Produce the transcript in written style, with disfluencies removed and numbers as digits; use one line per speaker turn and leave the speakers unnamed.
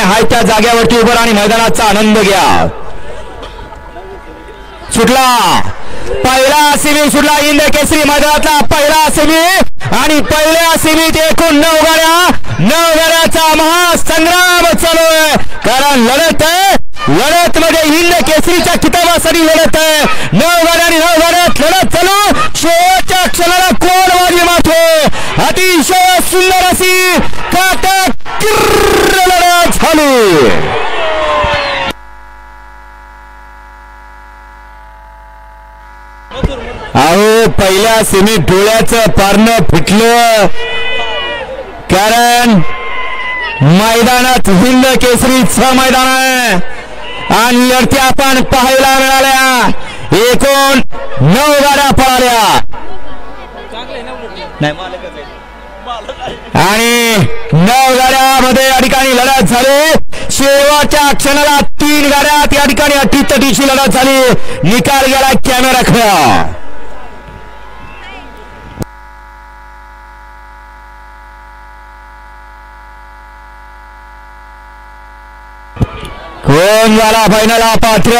हाय त्या जागेवरती उभं आणि मैदानाचा आनंद घ्या। सुटला पहिला सेमी, सुटला हिंद केसरी मैदानातला पहिला सेमी आणि पहिल्या सेमीत एकूण 9 गाड्या, 9 गाड्याचा महासंग्राम चालू आहे। कारण लढत आहे, लढत मध्ये हिंद केसरीच्या किताबासाठी लढत आहे। 9 गाड्या आणि 9 गाड्यात लढत चालू, शेवटच्या क्षणाला कोण वाजवी मारतो। अतिशय सुंदर अशी काटक लढत झाली। अहो पहिल्या सेमी डोळ्याचं पारणं फुटलं, कारण मैदानात हिंद केसरीचं मैदान आहे आणि लढती आपण पाहायला मिळाल्या। एकूण 9 गाड्या पळाल्या आणि 9 गाड्यामध्ये या ठिकाणी लढत झाली। शेवटच्या क्षणाला 3 गाड्या या ठिकाणी अटीतटीची लढत झाली। निकाल गेला कॅमेरा खरा। कोण झाला फायनलला पात्र?